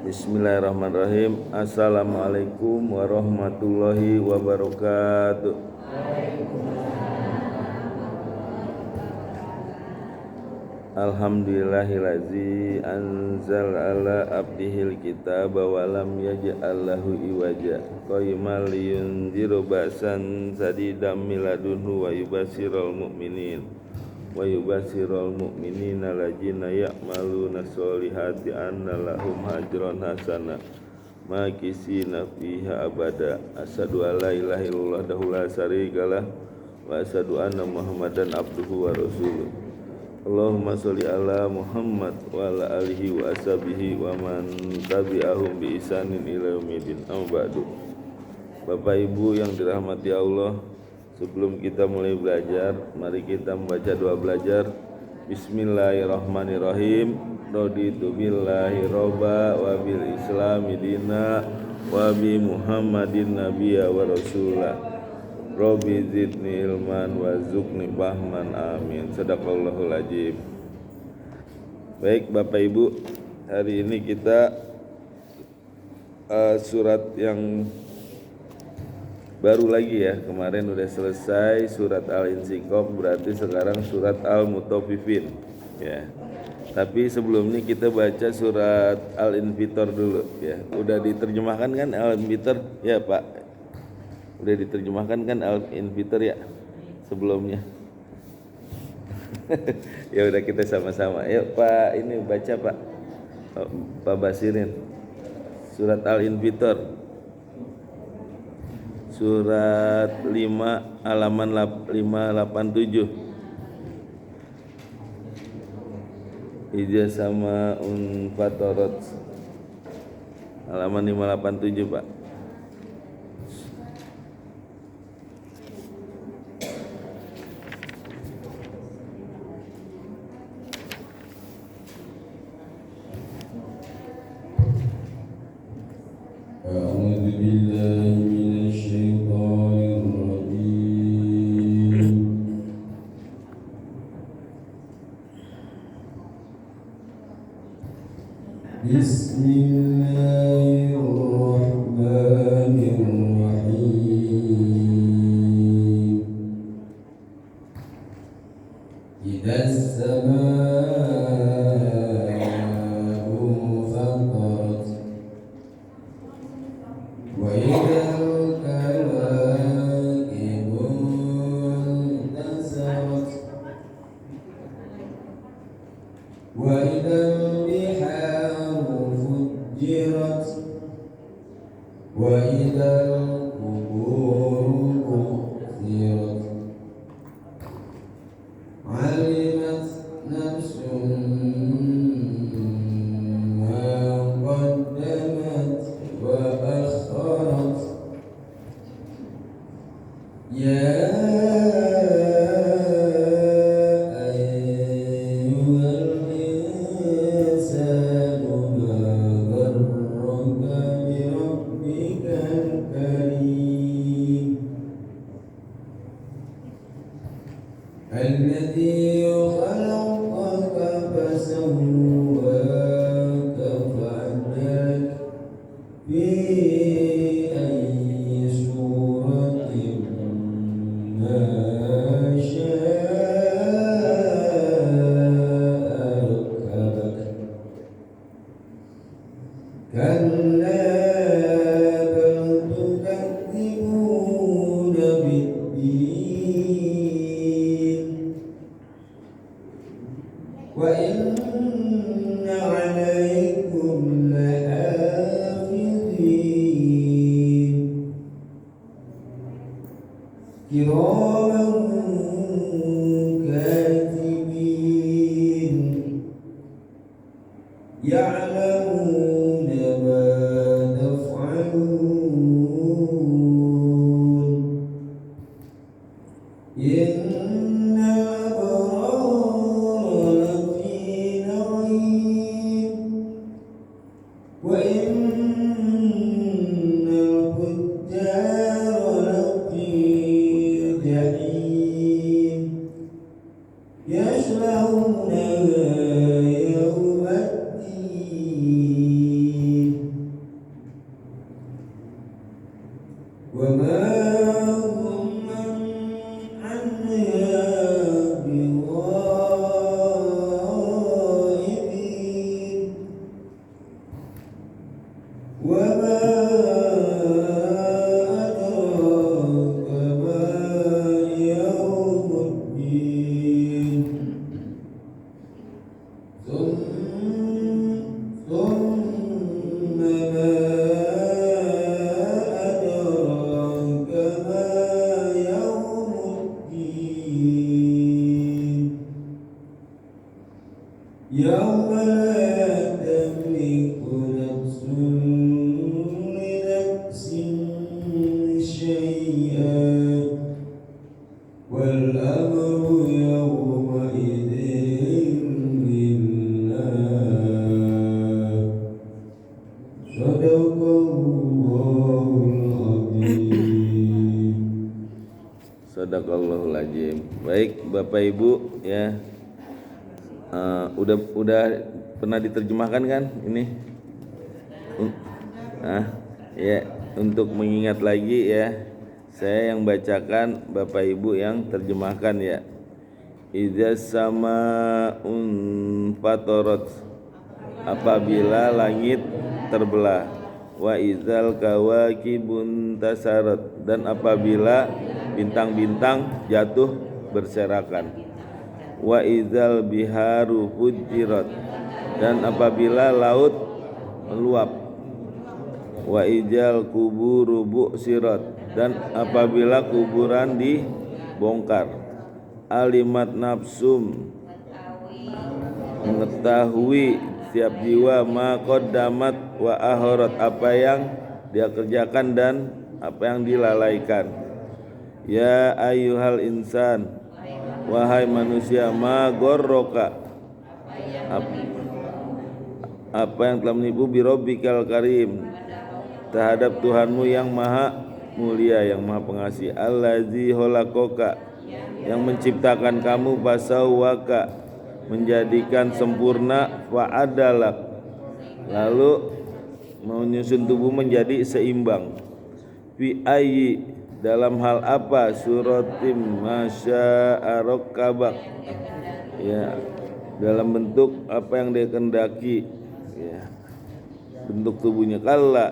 Bismillahirrahmanirrahim. Assalamualaikum warahmatullahi wabarakatuh. Alhamdulillahillazi anzal ala abdihil kitaba wa lam yaj'al lahu iwaja qayyiman liyunziru ba'san sadidan min ladunhu wa yubashshiral mu'minina ladzina ya'maluna sholihati anna lahum ajran hasana makisina fiha abada. Asyhadu an la ilaha illallah wahdahu la syarikalah wa asyhadu anna muhammadan abduhu wa rasuluh. Allahumma sholli ala Muhammad wa ala alihi wa ashabihi wa man tabi'ahum bi ihsanin ila yaumil amma ba'du. Bapak Ibu yang dirahmati Allah, sebelum kita mulai belajar, mari kita membaca doa belajar. Bismillahirrahmanirrahim. Raditu billahi robba wa bil islami dina wa bi Muhammadin nabiyya wa rasulah. Rabbi zidni ilman wa zukni fahman, amin. Sadaqallahul azim. Baik Bapak Ibu, hari ini kita surat yang baru lagi ya. Kemarin udah selesai surat Al-Insyiqaq, berarti sekarang surat Al-Mutaffifin ya. Tapi sebelumnya kita baca surat Al-Infitor dulu ya. Udah diterjemahkan kan Al-Infitor ya Pak? Udah diterjemahkan kan Al-Infitor ya sebelumnya? Ya udah kita sama-sama. Yuk Pak, ini baca Pak. Pak Basirin. Surat Al-Infitor. Surat 5 halaman 587. Ija sama Unfatorot. Halaman 587 Pak. Baik Bapak Ibu ya, udah pernah diterjemahkan kan ini? Ya, untuk mengingat lagi ya, saya yang bacakan, Bapak Ibu yang terjemahkan ya. Idza samaun fatarat, apabila langit terbelah, wa idzal kawakibun tasarat, dan apabila bintang-bintang jatuh berserakan, wa idzal biharu fujirat, dan apabila laut meluap, wa idzal kuburu bu'sirat, dan apabila kuburan dibongkar, alimat nafsum, mengetahui setiap jiwa, ma qaddamat wa aharat, apa yang dia kerjakan dan apa yang dilalaikan. Ya ayyuhal insan, wahai manusia, ma gorroka, apa yang telah menipu, birobbikal karim, terhadap Tuhanmu yang maha mulia, yang maha pengasih, allazi holakoka, yang menciptakan kamu, fasawwaka, menjadikan sempurna, fa'adalak, lalu menyusun tubuh menjadi seimbang, fi ayyi, dalam hal apa, suratim masya'arokabak, ya, dalam bentuk apa yang dia kendaki ya, bentuk tubuhnya. Kalla,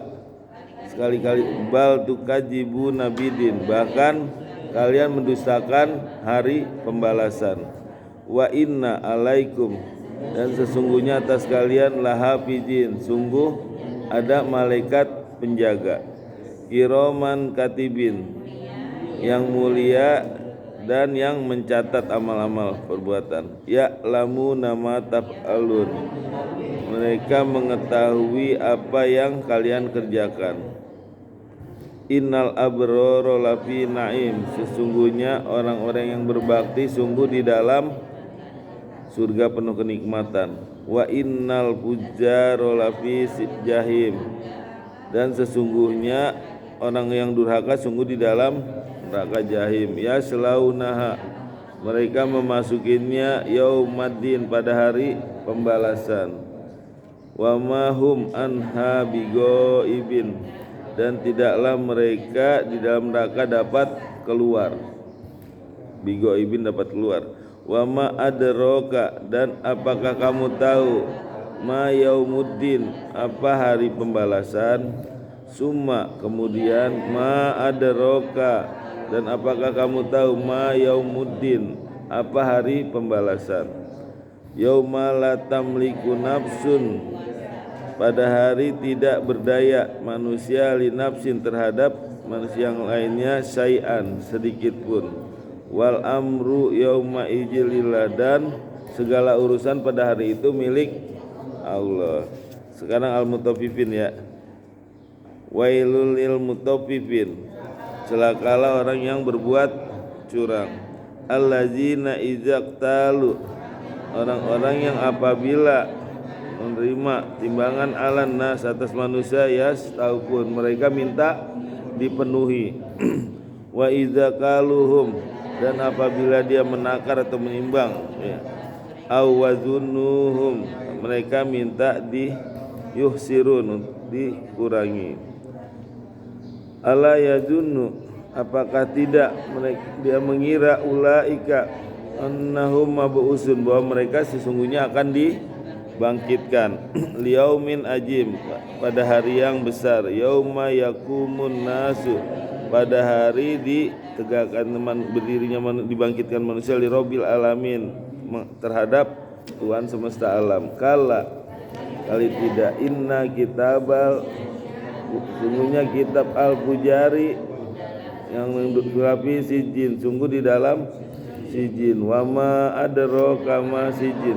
sekali-kali, bal tukajibu nabidin, bahkan kalian mendustakan hari pembalasan. Wa inna alaikum, dan sesungguhnya atas kalian, lahafizin, sungguh ada malaikat penjaga, kiroman katibin, yang mulia dan yang mencatat amal-amal perbuatan, ya'lamu nama taf'alun, mereka mengetahui apa yang kalian kerjakan. Innal abrara lafi naim, sesungguhnya orang-orang yang berbakti sungguh di dalam surga penuh kenikmatan. Wa innal fujjara lafi jahim, dan sesungguhnya orang yang durhaka sungguh di dalam neraka jahim. Ya selaunaha, mereka memasukinya, yaumaddin, pada hari pembalasan. Wa mahum anha bigoibin, dan tidaklah mereka di dalam neraka dapat keluar. Bigoibin, dapat keluar. Wa ma adraka, dan apakah kamu tahu, ma yaumuddin, apa hari pembalasan. Summa, kemudian, ma adraka, dan apakah kamu tahu, ma yaumuddin, apa hari pembalasan. Yauma la tamliku nafsun, pada hari tidak berdaya manusia, li nafsin, terhadap manusia yang lainnya, syai'an, sedikit pun. Wal amru yauma ijlillah, dan segala urusan pada hari itu milik Allah. Sekarang al-mutaffifin ya. Wailul lil mutaffifin, celakalah orang yang berbuat curang. Allazina izaqtalu, orang-orang yang apabila menerima timbangan alan nas, atas manusia, yastaufun, mereka minta dipenuhi. Wa idza kaluhum, dan apabila dia menakar atau menimbang ya, awazunuhum, mereka minta yuhsirun, dikurangi. Ala yazunnu, apakah tidak dia mengira, ulaika annahum mab'usun, bahwa mereka sesungguhnya akan dibangkitkan, liyaumin ajim, pada hari yang besar, yauma yakumun nasu, pada hari ditegakkan berdirinya dibangkitkan manusia, li rabbil alamin, terhadap Tuhan semesta alam. Kala, kali tidak, inna kitabal, sungguhnya kitab al-fujari, yang mengelapi sijin, sungguh di dalam sijin. Wama adraka ma sijin,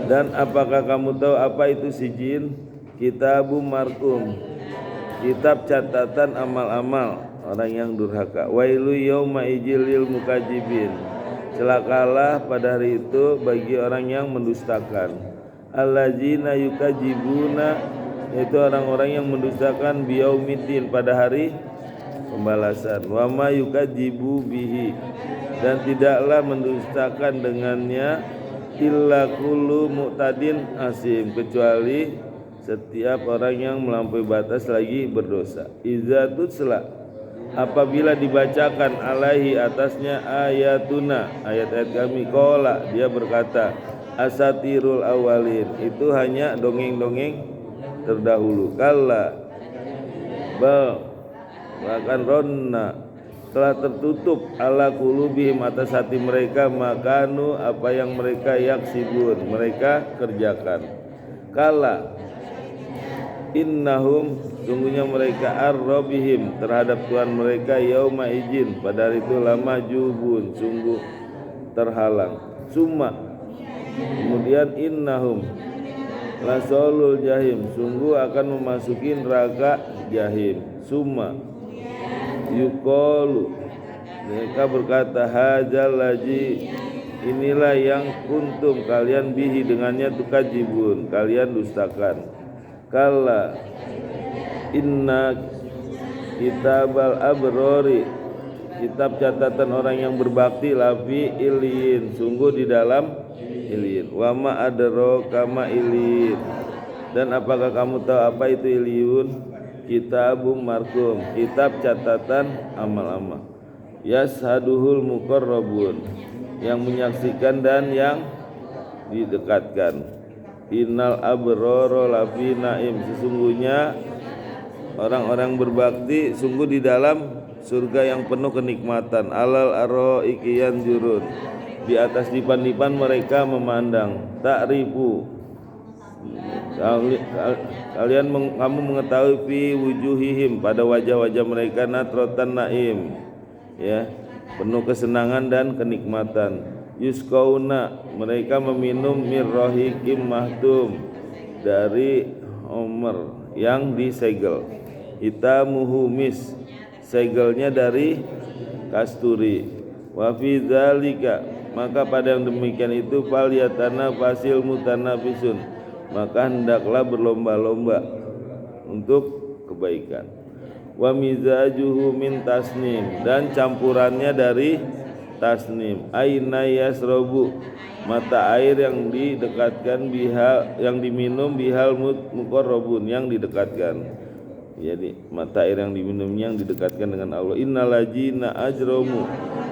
dan apakah kamu tahu apa itu sijin? Kitabum markum, kitab catatan amal-amal orang yang durhaka. Wailu yauma ijlil mukadzibin, celakalah pada hari itu bagi orang yang mendustakan. Allazina yukadzibuna, yaitu orang-orang yang mendustakan biyaumiddin, pada hari pembalasan. Wa ma yukadzibu bihi, dan tidaklah mendustakan dengannya illa kullu mu'tadin asim, kecuali setiap orang yang melampaui batas lagi berdosa. Iza tutsla, apabila dibacakan alaihi atasnya ayatuna, ayat-ayat kami, qala, dia berkata, asatirul awalin, itu hanya dongeng-dongeng terdahulu. Kalla, bal, bahkan ronna, telah tertutup ala qulubihim, atas hati mereka, makanu, apa yang mereka yaksibun, mereka kerjakan. Kala, innahum, sungguhnya mereka, ar-rabbihim, terhadap Tuhan mereka, yauma izin, pada hari itu, lama jubun, sungguh terhalang. Summa, kemudian, innahum lasolul jahim, sungguh akan memasuki neraka jahim. Summa yuqalu, mereka berkata, hadzal ladzi, inilah yang kuntum, kalian bihi, dengannya, tukadzibun, kalian dustakan. Kalla, inna kitabal abrori, kitab catatan orang yang berbakti, lafi ilin, sungguh di dalam ilin. Wa ma adraka ma ilin, dan apakah kamu tahu apa itu iliyun? Kitabum markum, kitab catatan amal-amal. Yashaduhul muqarrabun, yang menyaksikan dan yang didekatkan. Innal abrara lafi naim, sesungguhnya orang-orang berbakti sungguh di dalam surga yang penuh kenikmatan. Alal araiki yanzurun, di atas dipan-dipan mereka memandang. Ta'rifu, kamu mengetahui, fi wujuhihim, pada wajah-wajah mereka, natrotan naim, ya, penuh kesenangan dan kenikmatan. Yusqauna, mereka meminum mir rahiqim mahtum, dari homer yang disegel. Hitamuhu mis, segelnya dari kasturi. Wa fi dzalika, maka pada yang demikian itu, falyatana fasil mutanafisun, maka hendaklah berlomba-lomba untuk kebaikan. Wa mizajuhu min tasnim, dan campurannya dari tasnim. Aina yasrobu, mata air yang didekatkan, bihal, yang diminum, bihal muqarrabun, yang didekatkan. Jadi mata air yang diminumnya yang didekatkan dengan Allah. Innaladzina ajromu,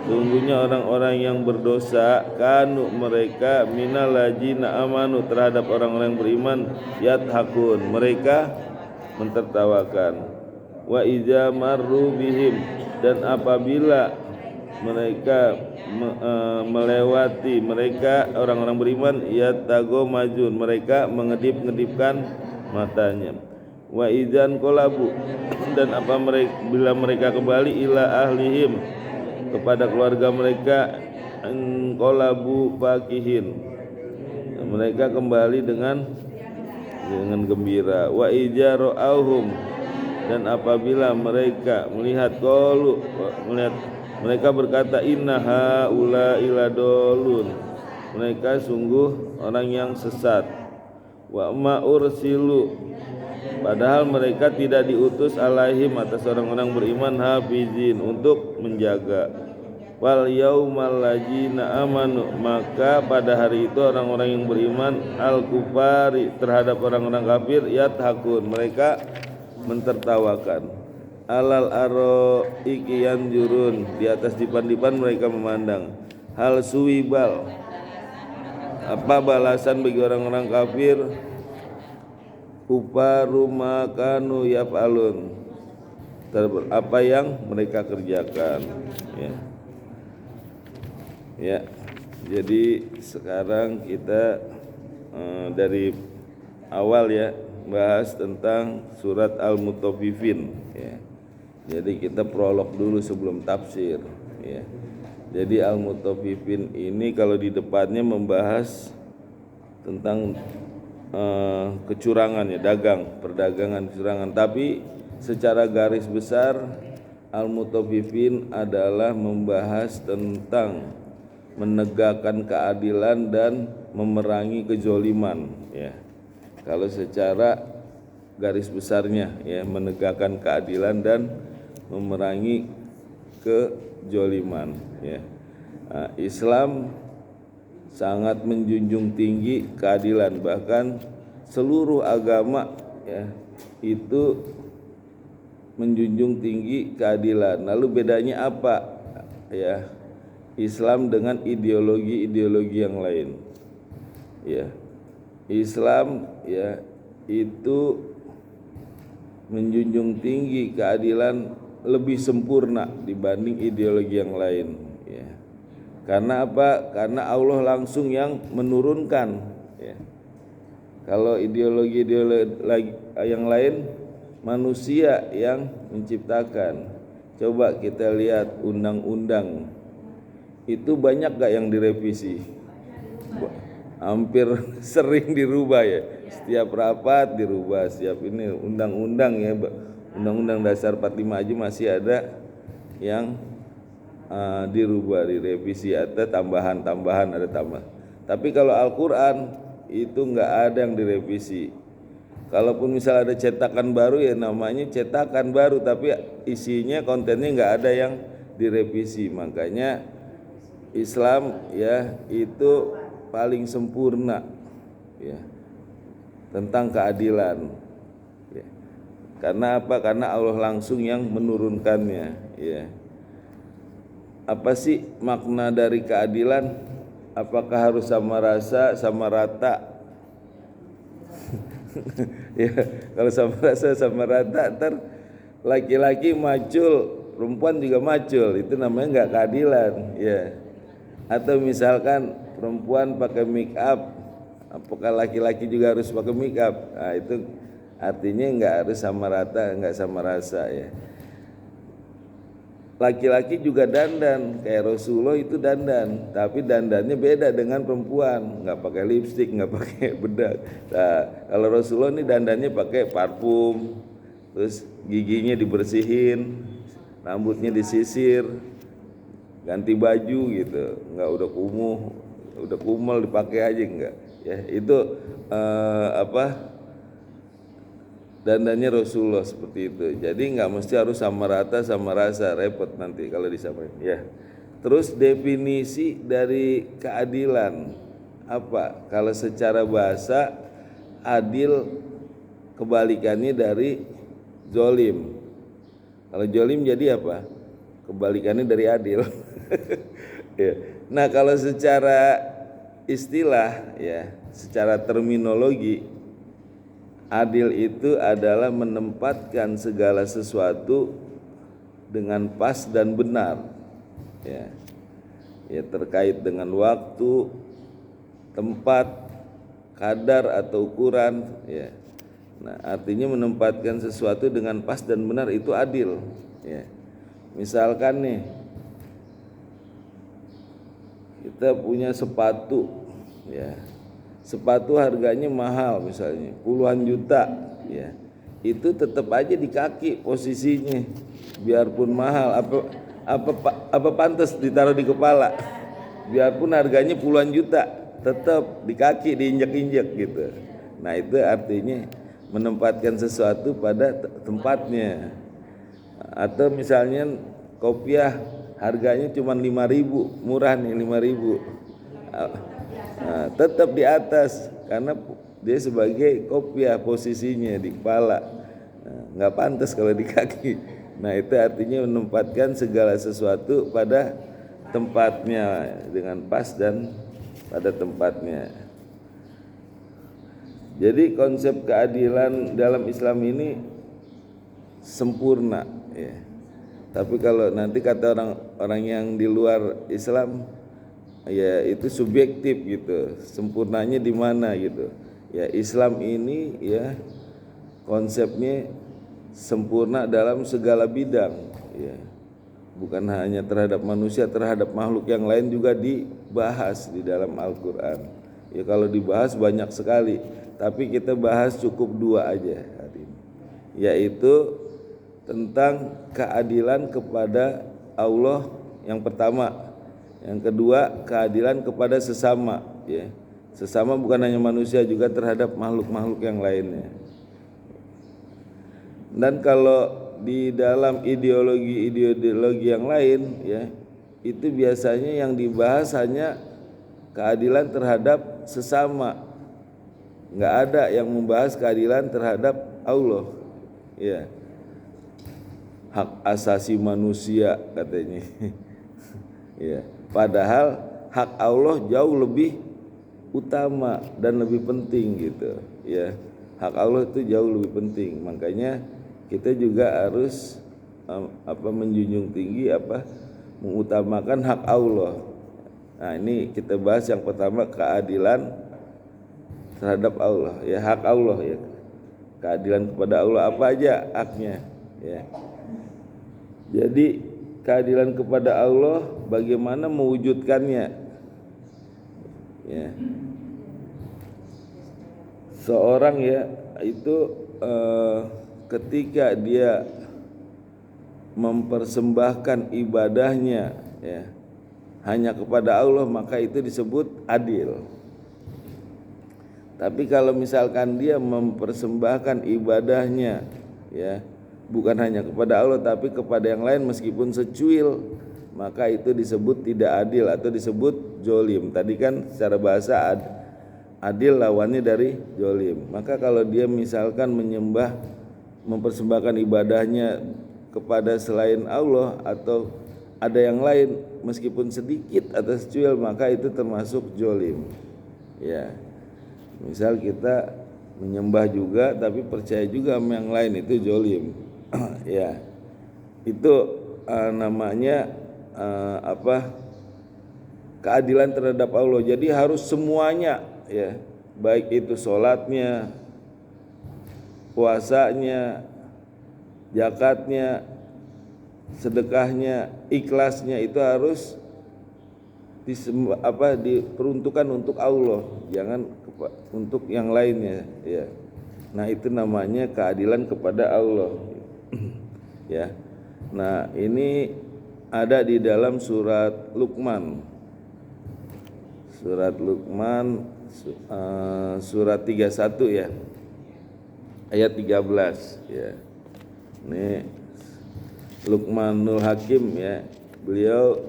sungguhnya orang-orang yang berdosa, kanu, mereka, minalladzina amanu, terhadap orang-orang yang beriman, yathakun, mereka mentertawakan. Wa iza marru bihim, dan apabila mereka melewati mereka, orang-orang beriman, yatagomajun, mereka mengedip-ngedipkan matanya. Wa idzan qolabu, dan apa mereka, bila mereka kembali, ila ahlihim, kepada keluarga mereka, qolabu fakihin, mereka kembali dengan gembira. Wa idza ra'auhum, dan apabila mereka melihat, qalu, melihat, mereka berkata, inna haula iladolun, mereka sungguh orang yang sesat. Wa ma ursilu, padahal mereka tidak diutus alaihim, atas orang-orang beriman, hafizin, untuk menjaga. Wal yaumal ladzina amanu, maka pada hari itu orang-orang yang beriman, al kufari, terhadap orang-orang kafir, yathakun, mereka mentertawakan. Alal araiki yanjurun, di atas dipan-dipan mereka memandang. Hal suwibal, apa balasan bagi orang-orang kafir? Uparu makanu yaf'alun, apa yang mereka kerjakan, ya. Ya, jadi sekarang kita dari awal, ya, bahas tentang surat Al-Mutaffifin, ya. Jadi kita prolog dulu sebelum tafsir, ya. Jadi Al-Mutaffifin ini kalau di depannya membahas tentang kecurangan, ya, perdagangan kecurangan, tapi secara garis besar Al-Mutaffifin adalah membahas tentang menegakkan keadilan dan memerangi kezoliman, ya. Kalau secara garis besarnya, ya, menegakkan keadilan dan memerangi kejoliman ya. Islam sangat menjunjung tinggi keadilan, bahkan seluruh agama ya itu menjunjung tinggi keadilan. Lalu bedanya apa ya Islam dengan ideologi-ideologi yang lain? Ya, Islam ya itu menjunjung tinggi keadilan lebih sempurna dibanding ideologi yang lain ya. Karena apa? Karena Allah langsung yang menurunkan ya. Kalau ideologi-ideologi yang lain manusia yang menciptakan. Coba kita lihat undang-undang itu banyak gak yang direvisi? Hampir sering dirubah ya. Setiap rapat dirubah, setiap ini undang-undang ya, Undang-Undang Dasar 45 aja masih ada yang dirubah, direvisi, ada tambahan-tambahan, ada tambah. Tapi kalau Al-Quran itu nggak ada yang direvisi. Kalaupun misal ada cetakan baru ya namanya cetakan baru, tapi isinya kontennya nggak ada yang direvisi. Makanya Islam ya itu paling sempurna ya tentang keadilan ya. Karena apa? Karena Allah langsung yang menurunkannya ya. Apa sih makna dari keadilan? Apakah harus sama rasa, sama rata? Ya, kalau sama rasa, sama rata, ntar laki-laki macul, perempuan juga macul, itu namanya nggak keadilan, ya. Atau misalkan perempuan pakai make up, apakah laki-laki juga harus pakai make up? Nah, itu artinya nggak harus sama rata, nggak sama rasa, ya. Laki-laki juga dandan, kayak Rasulullah itu dandan, tapi dandannya beda dengan perempuan, nggak pakai lipstik, nggak pakai bedak. Nah, kalau Rasulullah ini dandannya pakai parfum, terus giginya dibersihin, rambutnya disisir, ganti baju gitu, nggak udah kumuh, udah kumel dipakai aja enggak. Ya itu dandannya Rasulullah seperti itu. Jadi nggak mesti harus sama rata sama rasa, repot nanti kalau disamain ya. Terus definisi dari keadilan apa? Kalau secara bahasa adil kebalikannya dari zolim. Kalau zolim jadi apa? Kebalikannya dari adil. Ya. Nah kalau secara istilah ya, secara terminologi, adil itu adalah menempatkan segala sesuatu dengan pas dan benar ya. Ya terkait dengan waktu, tempat, kadar atau ukuran ya. Nah, artinya menempatkan sesuatu dengan pas dan benar itu adil ya. Misalkan nih kita punya sepatu ya. Sepatu harganya mahal misalnya puluhan juta ya, itu tetap aja di kaki posisinya, biarpun mahal. Apa pantas ditaruh di kepala, biarpun harganya puluhan juta tetap di kaki, diinjek-injek gitu. Nah itu artinya menempatkan sesuatu pada tempatnya. Atau misalnya kopiah harganya cuma 5.000, murah nih 5.000. Nah, tetap di atas karena dia sebagai kopiah posisinya di kepala, nggak pantas kalau di kaki. Nah itu artinya menempatkan segala sesuatu pada tempatnya dengan pas dan pada tempatnya. Jadi konsep keadilan dalam Islam ini sempurna ya. Tapi kalau nanti kata orang-orang yang di luar Islam ya itu subjektif gitu, sempurnanya di mana gitu ya. Islam ini ya konsepnya sempurna dalam segala bidang ya, bukan hanya terhadap manusia, terhadap makhluk yang lain juga dibahas di dalam Al-Quran ya. Kalau dibahas banyak sekali, tapi kita bahas cukup 2 aja hari ini, yaitu tentang keadilan kepada Allah yang pertama. Yang kedua, keadilan kepada sesama ya. Sesama bukan hanya manusia, juga terhadap makhluk-makhluk yang lainnya. Dan kalau di dalam ideologi yang lain ya, itu biasanya yang dibahas hanya keadilan terhadap sesama, nggak ada yang membahas keadilan terhadap Allah ya, hak asasi manusia katanya ya, padahal hak Allah jauh lebih utama dan lebih penting gitu ya, hak Allah itu jauh lebih penting. Makanya kita juga harus menjunjung tinggi mengutamakan hak Allah. Nah ini kita bahas yang pertama, keadilan terhadap Allah ya, hak Allah ya, keadilan kepada Allah apa aja haknya ya. Jadi keadilan kepada Allah bagaimana mewujudkannya ya. Seorang ya itu ketika dia mempersembahkan ibadahnya ya hanya kepada Allah, maka itu disebut adil. Tapi kalau misalkan dia mempersembahkan ibadahnya ya bukan hanya kepada Allah tapi kepada yang lain meskipun secuil, maka itu disebut tidak adil atau disebut jolim. Tadi kan secara bahasa adil lawannya dari jolim. Maka kalau dia misalkan mempersembahkan ibadahnya kepada selain Allah atau ada yang lain meskipun sedikit atau secuil, maka itu termasuk jolim ya. Misal kita menyembah juga tapi percaya juga sama yang lain, itu jolim ya. Itu namanya keadilan terhadap Allah. Jadi harus semuanya ya, baik itu sholatnya, puasanya, zakatnya, sedekahnya, ikhlasnya, itu harus diperuntukkan untuk Allah, jangan untuk yang lainnya ya. Nah itu namanya keadilan kepada Allah ya. Nah ini ada di dalam surat Luqman, surat 31 ya, ayat 13 ya. Ini Luqmanul Hakim ya, beliau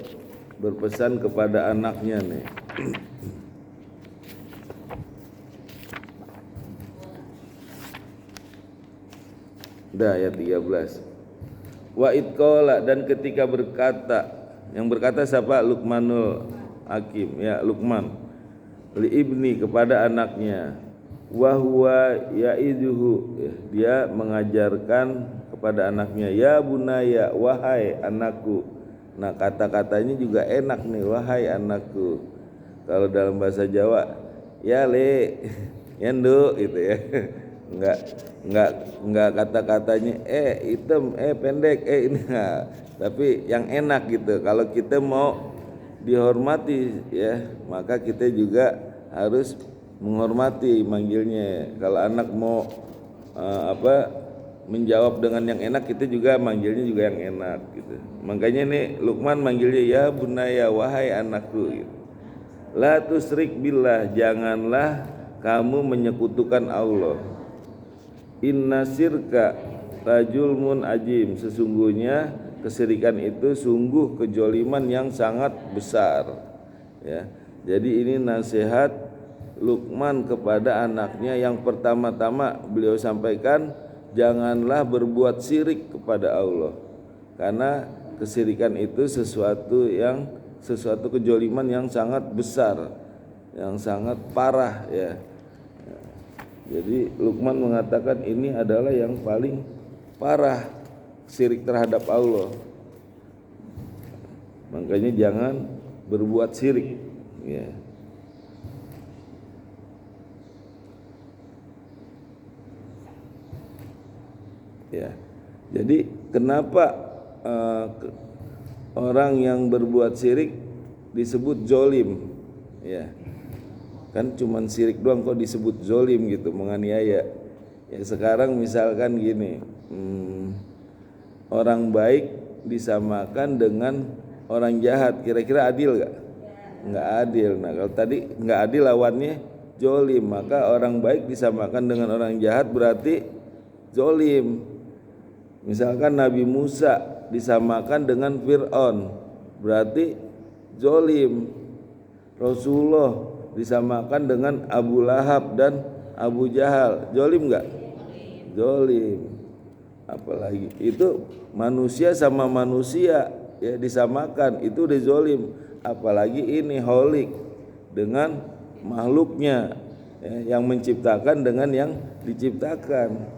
berpesan kepada anaknya nih. Dah ayat 13. Wa idqala, dan ketika berkata, yang berkata siapa? Luqmanul Hakim ya, Luqman li ibni, kepada anaknya, wa huwa ya'iduhu, dia mengajarkan kepada anaknya, ya bunaya, wahai anakku. Nah kata-katanya juga enak nih, wahai anakku. Kalau dalam bahasa Jawa ya le, ya nduk gitu ya. Enggak kata-katanya hitam, pendek, ini enggak. Tapi yang enak gitu. Kalau kita mau dihormati ya, maka kita juga harus menghormati manggilnya. Kalau anak mau menjawab dengan yang enak, kita juga manggilnya juga yang enak gitu. Makanya nih Luqman manggilnya ya bunaya, wahai anakku gitu. La tusrik billah, janganlah kamu menyekutukan Allah. Inna syirka rajulmun ajim, sesungguhnya kesyirikan itu sungguh kejoliman yang sangat besar ya. Jadi ini nasihat Luqman kepada anaknya. Yang pertama-tama beliau sampaikan, janganlah berbuat syirik kepada Allah, karena kesyirikan itu sesuatu kejoliman yang sangat besar, yang sangat parah ya. Jadi Luqman mengatakan ini adalah yang paling parah, syirik terhadap Allah. Makanya jangan berbuat syirik ya. Ya. Jadi kenapa orang yang berbuat syirik disebut zolim ya? Kan cuman syirik doang kok disebut zolim gitu, menganiaya ya. Sekarang misalkan gini, orang baik disamakan dengan orang jahat, kira-kira adil gak? Nggak adil. Nah kalau tadi nggak adil lawannya zolim, maka orang baik disamakan dengan orang jahat berarti zolim Misalkan Nabi Musa disamakan dengan Fir'aun, berarti zolim. Rasulullah disamakan dengan Abu Lahab dan Abu Jahal, zolim nggak? Zolim. Apalagi itu manusia sama manusia ya disamakan, itu udah zolim. Apalagi ini holik dengan makhluknya ya, yang menciptakan dengan yang diciptakan.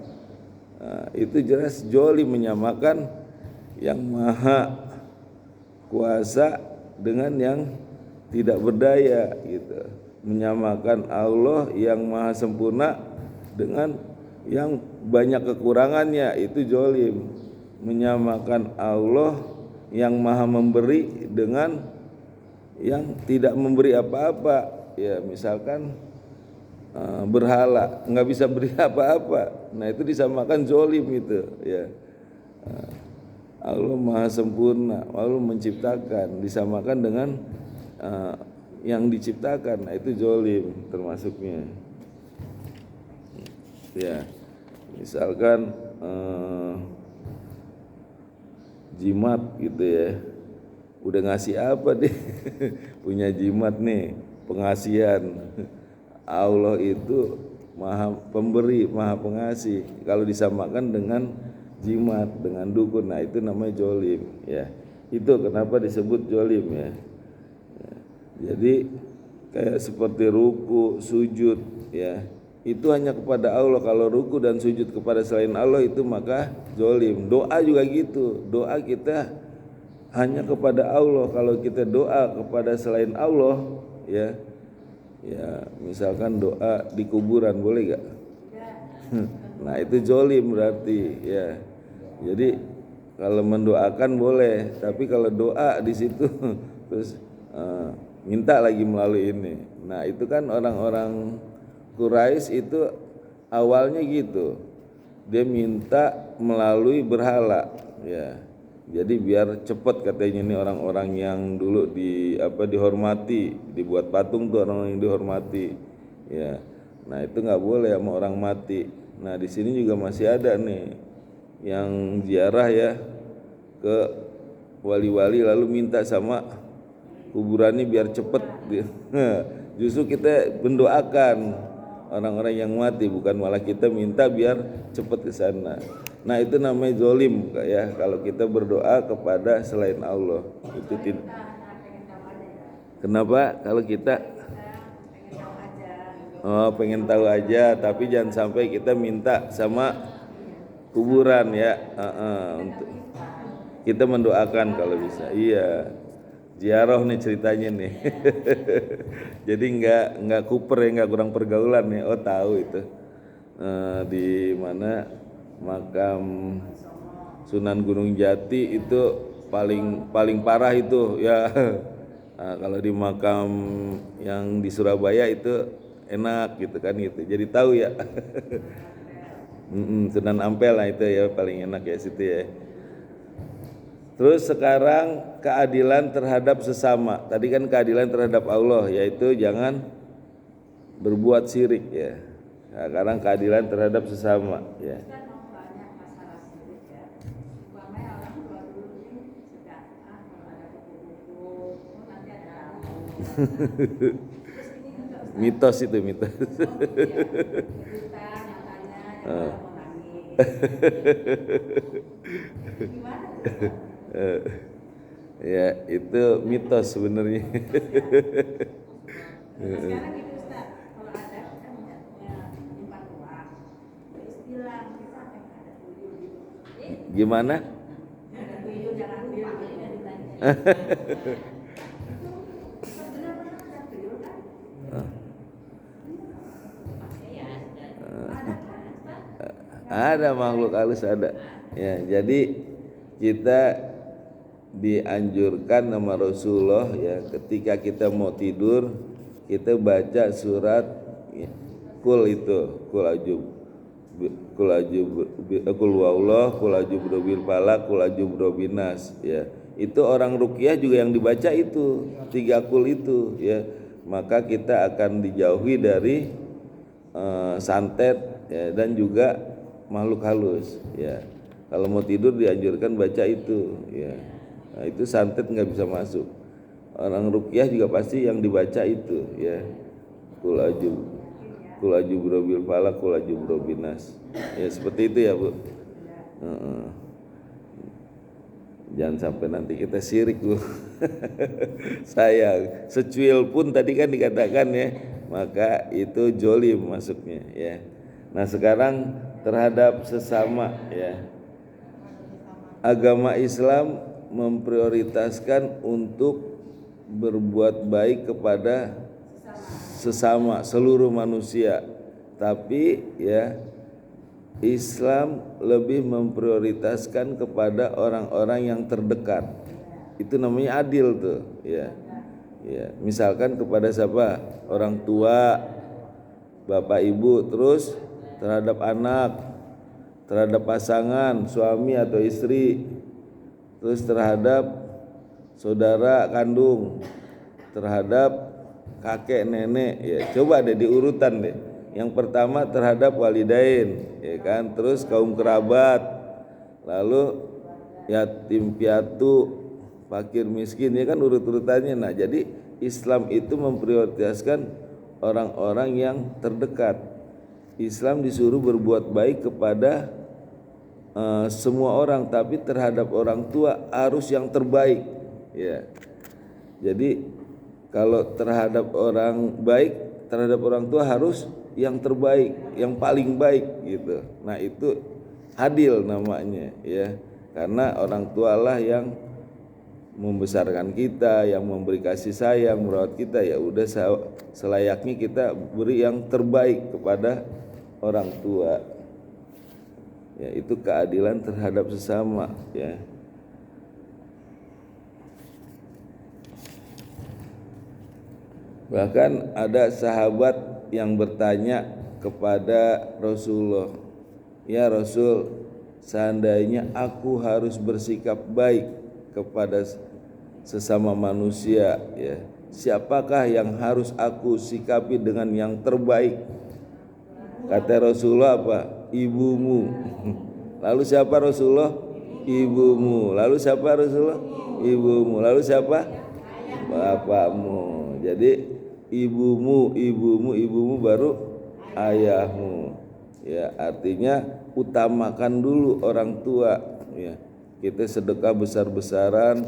Nah, itu jelas zolim, menyamakan yang maha kuasa dengan yang tidak berdaya gitu, menyamakan Allah yang maha sempurna dengan yang banyak kekurangannya, itu zolim. Menyamakan Allah yang maha memberi dengan yang tidak memberi apa-apa ya, misalkan berhala nggak bisa beri apa-apa, nah itu disamakan zolim itu ya. Allah maha sempurna, Allah menciptakan, disamakan dengan yang diciptakan, nah itu zolim termasuknya ya. Misalkan jimat gitu ya, udah ngasih apa deh punya jimat nih, pengasihan. Allah itu maha pemberi, maha pengasih, kalau disamakan dengan jimat, dengan dukun, nah itu namanya zolim ya. Itu kenapa disebut zolim ya. Jadi kayak seperti ruku, sujud ya, itu hanya kepada Allah. Kalau ruku dan sujud kepada selain Allah itu maka zolim. Doa juga gitu, doa kita hanya kepada Allah. Kalau kita doa kepada selain Allah ya, ya misalkan doa di kuburan boleh gak? Nah itu zolim berarti ya. Jadi kalau mendoakan boleh, tapi kalau doa di situ terus minta lagi melalui ini. Nah itu kan orang-orang Quraisy itu awalnya gitu, dia minta melalui berhala ya. Jadi biar cepat katanya, ini orang-orang yang dulu dihormati, dibuat patung tuh orang yang dihormati ya. Nah itu nggak boleh sama orang mati. Nah di sini juga masih ada nih yang ziarah ya ke wali-wali lalu minta sama kuburannya biar cepet. Justru kita mendoakan orang-orang yang mati, bukan malah kita minta biar cepet ke sana. Nah itu namanya zolim ya, kalau kita berdoa kepada selain Allah itu tidak. Kenapa? Kalau kita pengen tahu aja, tapi jangan sampai kita minta sama kuburan ya. Untuk kita mendoakan kalau bisa. Iya. Ziarah nih ceritanya nih. Jadi nggak kuper ya, nggak kurang pergaulan nih. Oh tahu itu di mana makam Sunan Gunung Jati itu paling parah itu ya. Nah, kalau di makam yang di Surabaya itu enak gitu kan gitu. Jadi tahu ya. Sunan Ampel lah itu ya paling enak ya situ ya. Terus sekarang keadilan terhadap sesama. Tadi kan keadilan terhadap Allah, yaitu jangan berbuat syirik ya. Nah, sekarang keadilan terhadap sesama ya. Mitos itu mitos. Ya itu mitos sebenarnya. Sekarang gitu Ustaz, kalau ada kan nyimpan uang, terus bilang kita ada tuyul gitu. Gimana? Ada tuyul jangan lupa ini ditanya. Benar-benar ada tuyul kan? Ada makhluk halus ada. Ya, jadi kita dianjurkan sama Rasulullah ya, ketika kita mau tidur kita baca surat kul itu, kul ajub bil falaq, kul ajub bin nas ya. Itu orang ruqyah juga yang dibaca itu 3 kul itu ya. Maka kita akan dijauhi dari santet ya, dan juga makhluk halus ya. Kalau mau tidur dianjurkan baca itu, ya. Nah, itu santet nggak bisa masuk. Orang ruqyah juga pasti yang dibaca itu, ya. Kul ajub robil falak, kul ajub robinas. Ya seperti itu ya, Bu. Jangan sampai nanti kita syirik, Bu. Sayang, secuil pun tadi kan dikatakan ya, maka itu jolim masuknya, ya. Nah sekarang terhadap sesama, ya. Agama Islam memprioritaskan untuk berbuat baik kepada sesama, seluruh manusia. Tapi ya Islam lebih memprioritaskan kepada orang-orang yang terdekat. Itu namanya adil tuh, ya. Ya, misalkan kepada siapa? Orang tua, bapak ibu, terus terhadap anak, terhadap pasangan, suami atau istri, terus terhadap saudara kandung, terhadap kakek nenek, ya. Coba deh diurutan deh. Yang pertama terhadap walidain, ya kan, terus kaum kerabat, lalu yatim piatu, fakir miskin, ya kan urut-urutannya. Nah jadi Islam itu memprioritaskan orang-orang yang terdekat. Islam disuruh berbuat baik kepada semua orang, tapi terhadap orang tua harus yang terbaik, ya. Jadi kalau terhadap orang baik, terhadap orang tua harus yang terbaik, yang paling baik gitu. Nah itu adil namanya, ya. Karena orang tualah yang membesarkan kita, yang memberi kasih sayang, merawat kita, ya udah selayaknya kita beri yang terbaik kepada orang tua. Ya itu keadilan terhadap sesama, ya. Bahkan ada sahabat yang bertanya kepada Rasulullah, ya Rasul, seandainya aku harus bersikap baik kepada sesama manusia, ya, siapakah yang harus aku sikapi dengan yang terbaik? Kata Rasulullah apa? Ibumu. Lalu siapa Rasulullah? Ibumu. Lalu siapa Rasulullah? Ibumu. Lalu siapa? Bapakmu. Jadi ibumu baru ayahmu, ya. Artinya utamakan dulu orang tua, ya. Kita sedekah besar-besaran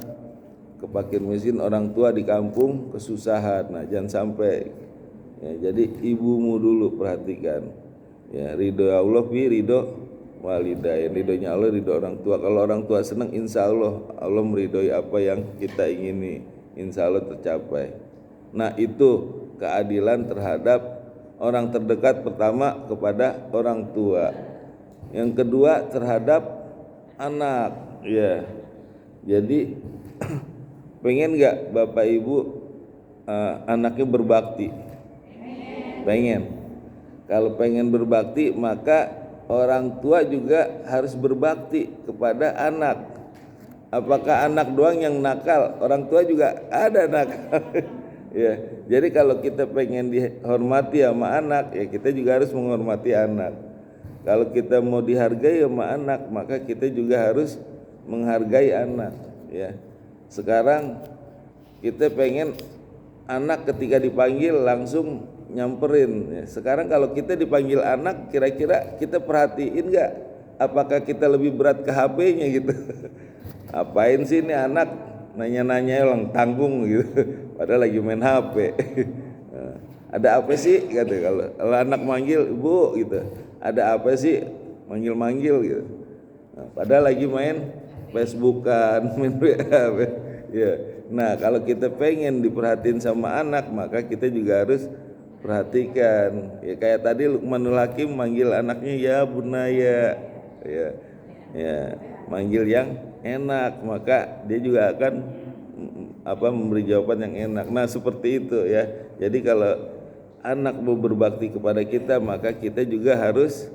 ke fakir miskin, orang tua di kampung kesusahan. Nah jangan sampai, ya. Jadi ibumu dulu perhatikan, ya. Ridho Allah fi ridho walidain, ridhonya Allah ridho orang tua. Kalau orang tua senang, insya Allah Allah meridhoi apa yang kita ingini, insya Allah tercapai. Nah itu keadilan terhadap orang terdekat, pertama kepada orang tua, yang kedua terhadap anak, ya. Jadi pengen nggak bapak ibu anaknya berbakti? Pengen. Kalau pengen berbakti, maka orang tua juga harus berbakti kepada anak. Apakah anak doang yang nakal? Orang tua juga ada nakal. Ya, jadi kalau kita pengen dihormati sama anak, ya kita juga harus menghormati anak. Kalau kita mau dihargai sama anak, maka kita juga harus menghargai anak, ya. Sekarang kita pengen anak ketika dipanggil langsung nyamperin, ya. Sekarang kalau kita dipanggil anak, kira-kira kita perhatiin nggak? Apakah kita lebih berat ke HP-nya gitu? Apain sih ini anak nanya-nanya orang tanggung gitu, padahal lagi main HP. Ada apa sih kata, kalau anak manggil ibu gitu, ada apa sih manggil-manggil gitu, padahal lagi main Facebookan, main WA, ya. Nah kalau kita pengen diperhatiin sama anak, maka kita juga harus perhatikan, ya. Kayak tadi Luqmanul Hakim manggil anaknya ya bunaya, ya, manggil yang enak, maka dia juga akan memberi jawaban yang enak. Nah seperti itu, ya. Jadi kalau anak mau berbakti kepada kita, maka kita juga harus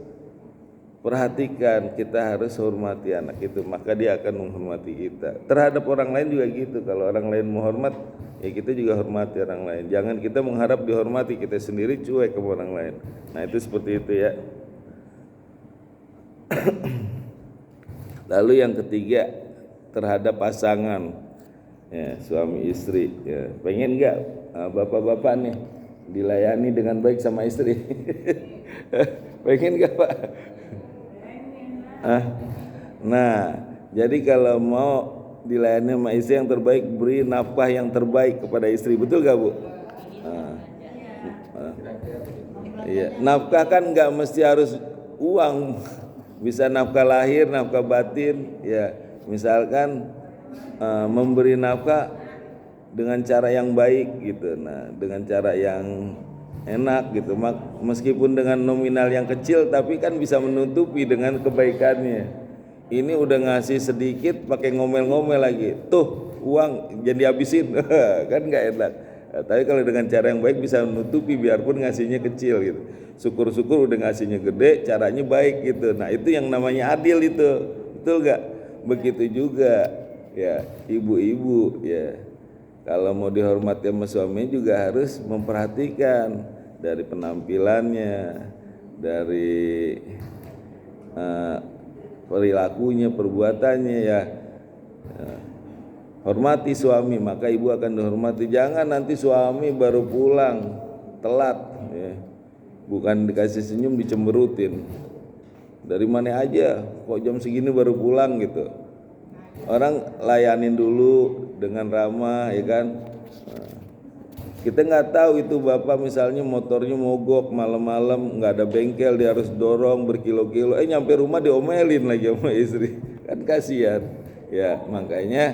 perhatikan, kita harus hormati anak itu, maka dia akan menghormati kita. Terhadap orang lain juga gitu. Kalau orang lain mau hormat, ya kita juga hormati orang lain. Jangan kita mengharap dihormati, kita sendiri cuek ke orang lain. Nah itu seperti itu, ya. Lalu yang ketiga terhadap pasangan, ya, suami istri. Ya, pengen nggak bapak-bapak nih dilayani dengan baik sama istri? Pengen nggak Pak? Ah, nah, jadi kalau mau dilayani sama istri yang terbaik, beri nafkah yang terbaik kepada istri, betul gak Bu? Ah, iya, nafkah kan nggak mesti harus uang, bisa nafkah lahir, nafkah batin, ya. Misalkan memberi nafkah dengan cara yang baik gitu, nah dengan cara yang enak gitu, meskipun dengan nominal yang kecil, tapi kan bisa menutupi dengan kebaikannya. Ini udah ngasih sedikit pakai ngomel-ngomel lagi, tuh uang jadi habisin, kan nggak enak. Nah, tapi kalau dengan cara yang baik bisa menutupi biarpun ngasihnya kecil gitu. Syukur-syukur udah ngasihnya gede, caranya baik gitu. Nah itu yang namanya adil itu, betul gak? Begitu juga ya ibu-ibu ya. Kalau mau dihormati sama suami juga harus memperhatikan dari penampilannya, dari perilakunya, perbuatannya ya. Hormati suami, maka ibu akan dihormati. Jangan nanti suami baru pulang telat, ya. Bukan dikasih senyum dicemberutin. Dari mana aja, kok jam segini baru pulang gitu. Orang layanin dulu dengan ramah, ya kan. Kita nggak tahu itu bapak misalnya motornya mogok malam-malam, nggak ada bengkel, dia harus dorong berkilo-kilo, nyampe rumah diomelin lagi sama istri, kan kasihan. Ya makanya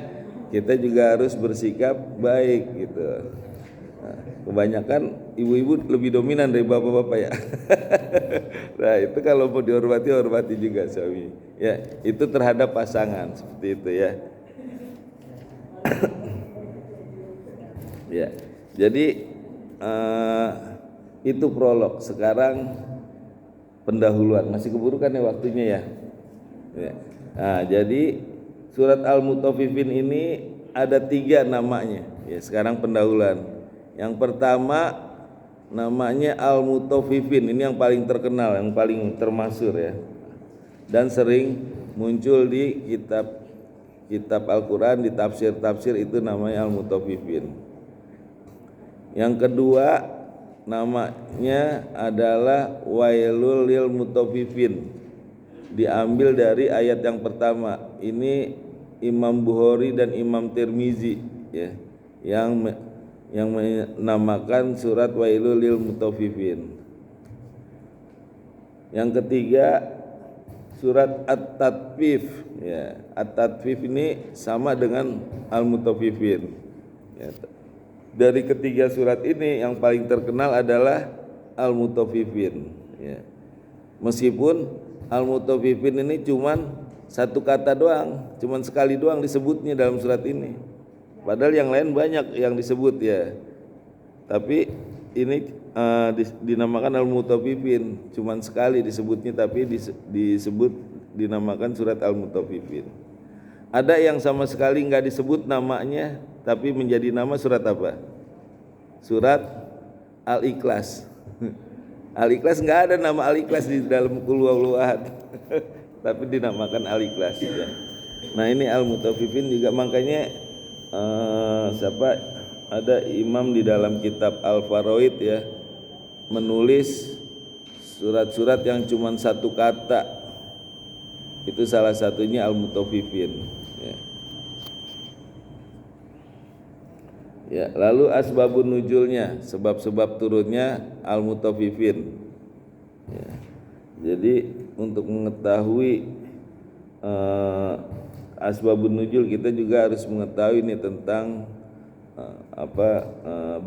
kita juga harus bersikap baik gitu. Nah, kebanyakan ibu-ibu lebih dominan dari bapak-bapak ya. Nah itu kalau mau dihormati, hormati juga suami. Ya itu terhadap pasangan seperti itu ya. Ya. Jadi itu prolog. Sekarang pendahuluan. Masih keburukan ya waktunya ya. Nah, jadi surat Al-Mutaffifin ini ada 3 namanya. Ya, sekarang pendahuluan. Yang pertama namanya Al-Mutaffifin. Ini yang paling terkenal, yang paling termasyhur ya. Dan sering muncul di kitab Al-Quran, di tafsir-tafsir itu namanya Al-Mutaffifin. Yang kedua namanya adalah Wailul lil Mutaffifin. Diambil dari ayat yang pertama. Ini Imam Bukhari dan Imam Tirmizi ya, yang menamakan surat Wailul lil Mutaffifin. Yang ketiga surat At-Tatfif ya. At-Tatfif ini sama dengan Al-Mutaffifin ya. Dari ketiga surat ini yang paling terkenal adalah Al-Mutaffifin ya. Meskipun Al-Mutaffifin ini cuman satu kata doang, cuman sekali doang disebutnya dalam surat ini. Padahal yang lain banyak yang disebut ya. Tapi ini dinamakan Al-Mutaffifin, cuman sekali disebutnya, tapi disebut dinamakan surat Al-Mutaffifin. Ada yang sama sekali nggak disebut namanya, tapi menjadi nama surat apa? Surat Al-Ikhlas. Al-Ikhlas nggak ada nama Al-Ikhlas di dalam Qul Huwallahu Ahad, tapi dinamakan Al-Ikhlas ya. Nah ini Al-Mutaffifin juga, makanya ada imam di dalam kitab Al-Faraid ya, menulis surat-surat yang cuma satu kata. Itu salah satunya Al-Mutaffifin ya. Ya, lalu asbabun nuzulnya, sebab-sebab turunnya Al-Mutaffifin ya. Jadi untuk mengetahui asbabun nuzul, kita juga harus mengetahui ini tentang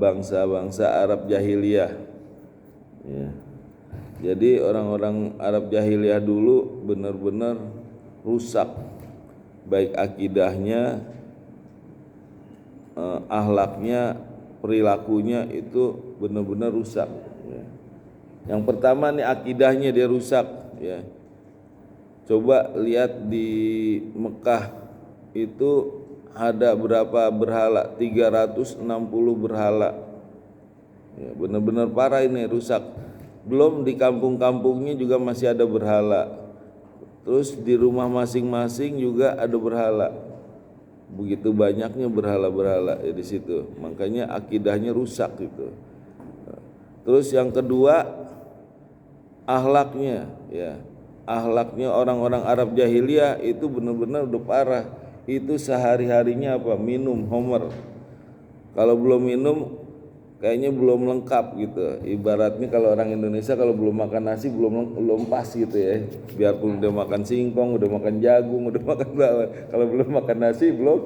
bangsa-bangsa Arab jahiliyah ya. Jadi orang-orang Arab jahiliyah dulu benar-benar rusak, baik akidahnya, akhlaknya, perilakunya itu benar-benar rusak ya. Yang pertama nih akidahnya dia rusak ya. Coba lihat di Mekah itu ada berapa berhala? 360 berhala ya, benar-benar parah ini, rusak. Belum di kampung-kampungnya juga masih ada berhala. Terus di rumah masing-masing juga ada berhala. Begitu banyaknya berhala-berhala ya di situ. Makanya akidahnya rusak gitu. Terus yang kedua, akhlaknya ya. Akhlaknya orang-orang Arab jahiliyah itu benar-benar udah parah. Itu sehari-harinya apa? Minum homer. Kalau belum minum kayaknya belum lengkap gitu. Ibaratnya kalau orang Indonesia kalau belum makan nasi belum pas gitu ya. Biarpun udah makan singkong, udah makan jagung, udah makan bawang, kalau belum makan nasi belum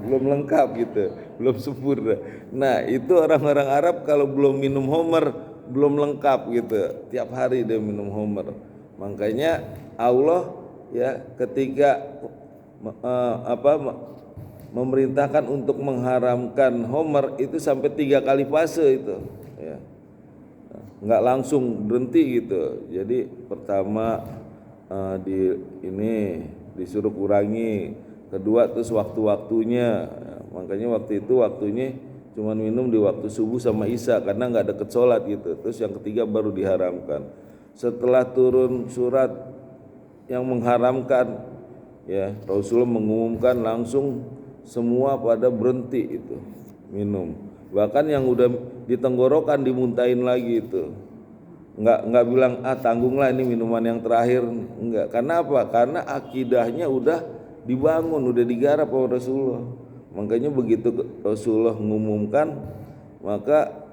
lengkap gitu, belum sempurna. Nah, itu orang-orang Arab kalau belum minum homer belum lengkap gitu. Tiap hari dia minum homer. Makanya Allah ya ketika memerintahkan untuk mengharamkan homer itu sampai 3 kali fase itu ya. Nggak langsung berhenti gitu. Jadi pertama disuruh kurangi, kedua terus waktu-waktunya. Makanya waktunya cuma minum di waktu subuh sama isya karena nggak deket sholat gitu. Terus yang ketiga baru diharamkan. Setelah turun surat yang mengharamkan ya, Rasulullah mengumumkan langsung semua pada berhenti itu minum. Bahkan yang udah di tenggorokan dimuntahin lagi itu. Enggak bilang tanggunglah ini minuman yang terakhir, enggak. Karena apa? Karena akidahnya udah dibangun, udah digarap oleh Rasulullah. Makanya begitu Rasulullah mengumumkan, maka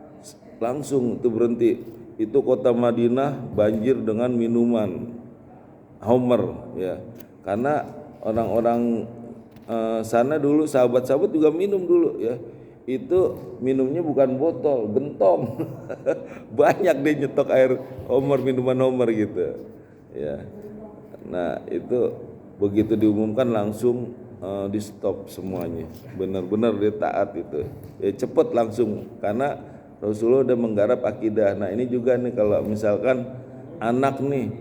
langsung itu berhenti. Itu kota Madinah banjir dengan minuman homer ya. Karena orang-orang sana dulu sahabat-sahabat juga minum dulu ya. Itu minumnya bukan botol, gentong. Banyak dia nyetok air homer, minuman homer gitu ya. Nah itu begitu diumumkan langsung di stop semuanya. Benar-benar dia taat itu ya, cepet langsung karena Rasulullah udah menggarap akidah. Nah ini juga nih kalau misalkan anak nih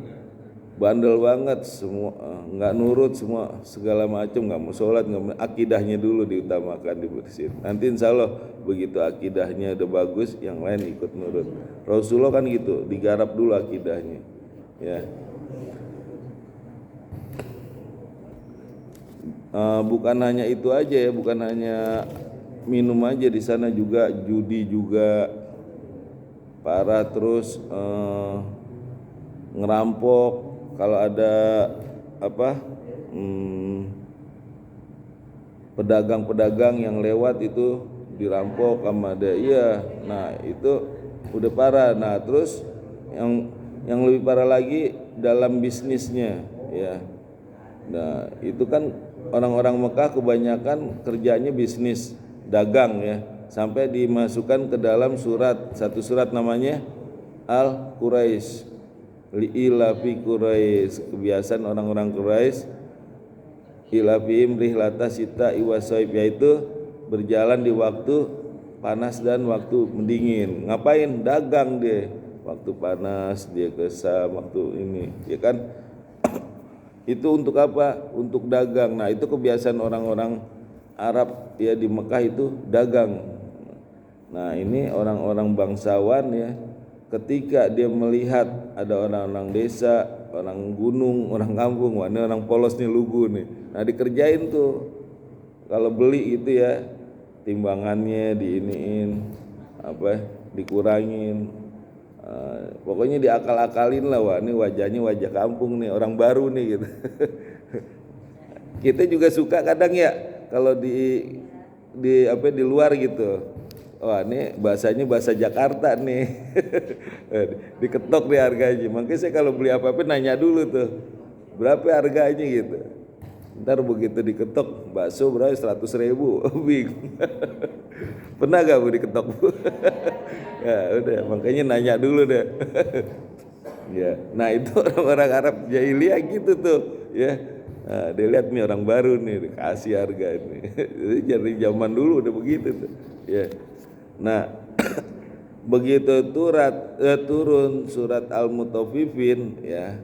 bandel banget, semua nggak nurut, semua segala macam, nggak mau sholat, nggak mau, akidahnya dulu diutamakan, dibersihin. Nanti insya Allah begitu akidahnya udah bagus, yang lain ikut nurut. Rasulullah kan gitu, digarap dulu akidahnya ya. Bukan hanya itu aja ya, bukan hanya minum aja, di sana juga judi juga parah. Terus ngerampok. Kalau ada pedagang-pedagang yang lewat itu dirampok sama dia. Iya, nah itu udah parah. Nah terus yang lebih parah lagi dalam bisnisnya ya. Nah itu kan orang-orang Mekah kebanyakan kerjanya bisnis dagang ya, sampai dimasukkan ke dalam satu surat namanya Al-Quraisy. Li'ilafi Quraisy, kebiasaan orang-orang Quraisy, ilafihim rihlata sita iwasoib, yaitu berjalan di waktu panas dan waktu mendingin. Ngapain? Dagang dia. Waktu panas dia ke Syam, waktu ini ya kan. Itu untuk apa? Untuk dagang. Nah itu kebiasaan orang-orang Arab ya di Mekah itu dagang. Nah ini orang-orang bangsawan ya, ketika dia melihat ada orang-orang desa, orang gunung, orang kampung, wah ini orang polos nih, lugu nih. Nah dikerjain tuh, kalau beli gitu ya, timbangannya diiniin, dikurangin, pokoknya diakal-akalin lah. Wah ini wajahnya wajah kampung nih, orang baru nih gitu. Kita juga suka kadang ya kalau di luar gitu. Wah ini bahasanya bahasa Jakarta nih. Diketok nih harganya. Makanya saya kalau beli apa-apa nanya dulu tuh, berapa harganya gitu. Ntar begitu diketok, bakso berapa, 100.000. Bingung. Pernah gak Bu diketok Bu? Ya udah, makanya nanya dulu deh. Ya, nah itu orang-orang Arab jahiliyah gitu tuh ya. Nah, dia lihat nih orang baru nih, dikasih harga ini. Jadi zaman dulu udah begitu tuh ya. Nah begitu turun surat Al-Mutaffifin ya,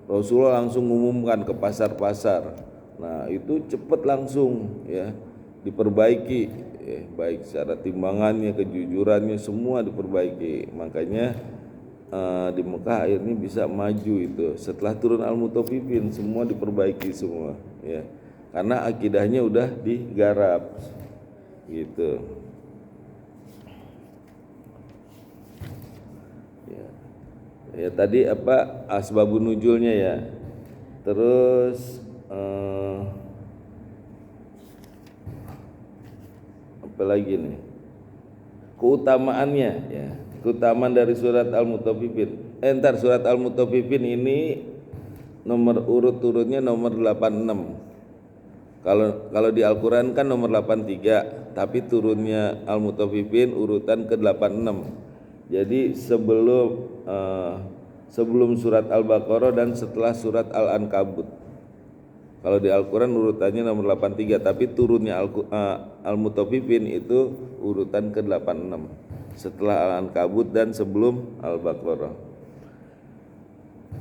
Rasulullah langsung mengumumkan ke pasar-pasar. Nah itu cepet langsung ya diperbaiki ya, baik secara timbangannya, kejujurannya semua diperbaiki. Makanya di Mekah akhirnya bisa maju itu. Setelah turun Al-Mutaffifin semua diperbaiki semua ya. Karena akidahnya udah digarap gitu. Ya tadi apa asbabun nuzulnya ya. Terus apa lagi nih? Keutamaannya ya. Keutamaan dari surat Al-Mutaffifin. Surat Al-Mutaffifin ini nomor urut turunnya nomor 86. Kalau di Al-Qur'an kan nomor 83, tapi turunnya Al-Mutaffifin urutan ke 86. Jadi sebelum surat Al-Baqarah dan setelah surat Al-Ankabut. Kalau di Al-Qur'an urutannya nomor 83, tapi turunnya Al-Mutaffifin itu urutan ke 86. Setelah Al-Ankabut dan sebelum Al-Baqarah.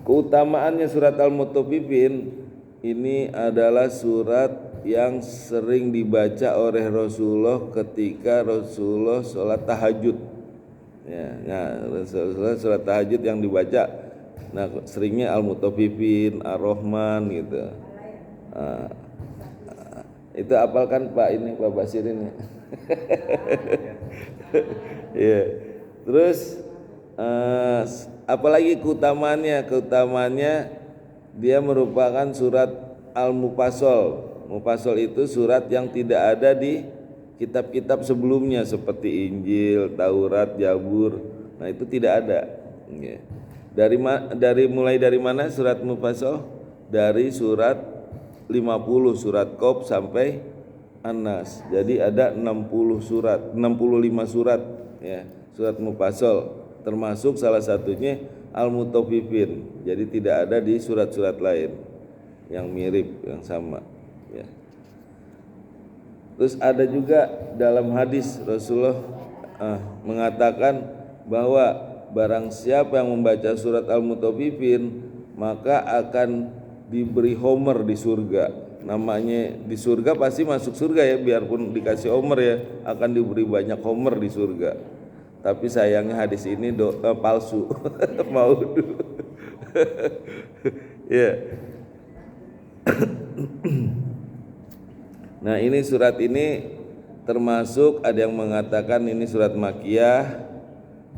Keutamaannya surat Al-Mutaffifin ini adalah surat yang sering dibaca oleh Rasulullah ketika Rasulullah sholat tahajud. Rasulullah sholat tahajud yang dibaca, nah seringnya Al-Mutaffifin, Ar-Rahman gitu. Itu apalkan Pak ini Pak Basir ini. Ya. Terus apalagi keutamaannya dia merupakan surat Al-Mufassal. Mufassal itu surat yang tidak ada di kitab-kitab sebelumnya seperti Injil, Taurat, Zabur. Nah, itu tidak ada. Mulai dari mana surat Mufassal? Dari surat 50, surat Qaf sampai An-Nas. Jadi ada 65 surat ya, surat Mufassal. Termasuk salah satunya Al-Mutaffifin. Jadi tidak ada di surat-surat lain yang mirip, yang sama ya. Terus ada juga dalam hadis Rasulullah mengatakan bahwa barang siapa yang membaca surat Al-Mutaffifin maka akan diberi homer di surga. Namanya di surga pasti masuk surga ya, biarpun dikasih homer ya, akan diberi banyak homer di surga. Tapi sayangnya hadis ini palsu. Maudhu. Ya. Nah, ini surat ini termasuk ada yang mengatakan ini surat Makkiyah,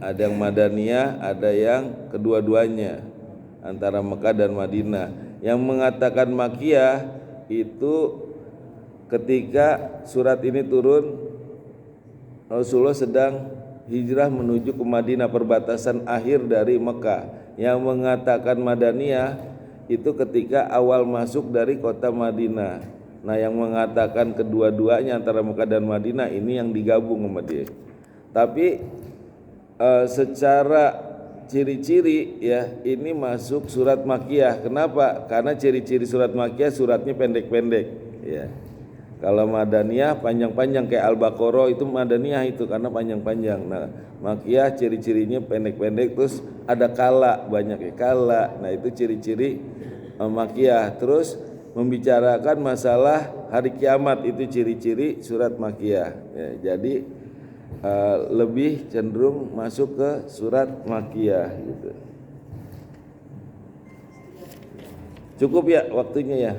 ada yang Madaniyah, ada yang kedua-duanya antara Mekah dan Madinah. Yang mengatakan Makkiyah itu ketika surat ini turun Rasulullah sedang hijrah menuju ke Madinah, perbatasan akhir dari Mekah. Yang mengatakan Madaniyah itu ketika awal masuk dari kota Madinah. Nah, yang mengatakan kedua-duanya antara Mekah dan Madinah ini yang digabung sama dia. Tapi secara ciri-ciri ya ini masuk surat Makkiyah. Kenapa? Karena ciri-ciri surat Makkiyah suratnya pendek-pendek ya. Kalau Madaniyah panjang-panjang kayak Al-Baqarah itu Madaniyah itu karena panjang-panjang. Nah, Makkiyah ciri-cirinya pendek-pendek, terus ada kala, banyak ya kala. Nah, itu ciri-ciri Makkiyah. Terus membicarakan masalah hari kiamat, itu ciri-ciri surat Makkiyah ya, jadi lebih cenderung masuk ke surat Makkiyah gitu. Cukup ya waktunya ya.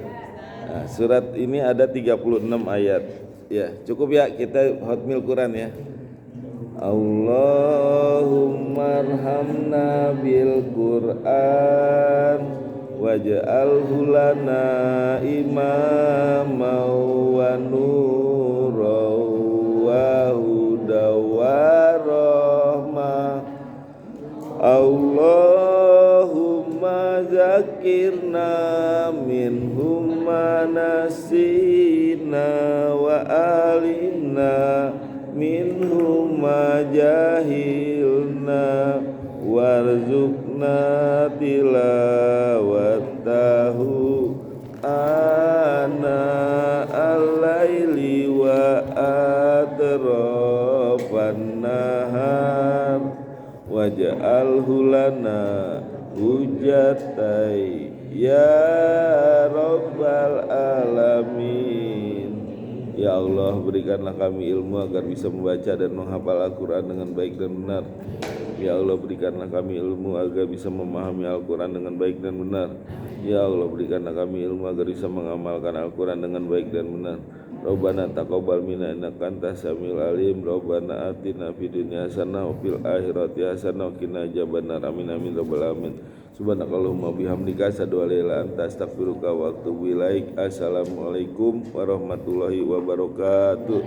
Nah, surat ini ada 36 ayat ya, cukup ya kita hotmil Quran ya. Allahumma arhamna bil Quran waj'alhu lana imaman wa nuran wa hudan wa rahmah. Allahumma zakirna minhum ma nasina wa alimna minhum ma jahilna warzuqna tilawatahu ana al-laili wa atrafan nahar waj'alhu lana hujjatai ya rabbal alamin. Ya Allah, berikanlah kami ilmu agar bisa membaca dan menghafal Al-Quran dengan baik dan benar. Ya Allah berikanlah kami ilmu agar bisa memahami Al-Quran dengan baik dan benar. Ya Allah berikanlah kami ilmu agar bisa mengamalkan Al-Quran dengan baik dan benar. Rabbana taqabbal minna innaka antas samiul alim. Rabbana atina fid dunya hasanah wa fil akhirati hasanah wa qina adzabannar. Amin amin rabbal alamin. Subhanakallahumma bihamdika asyhadu an la ilaha illa anta astaghfiruka wa atubu ilaik. Assalamualaikum warahmatullahi wabarakatuh.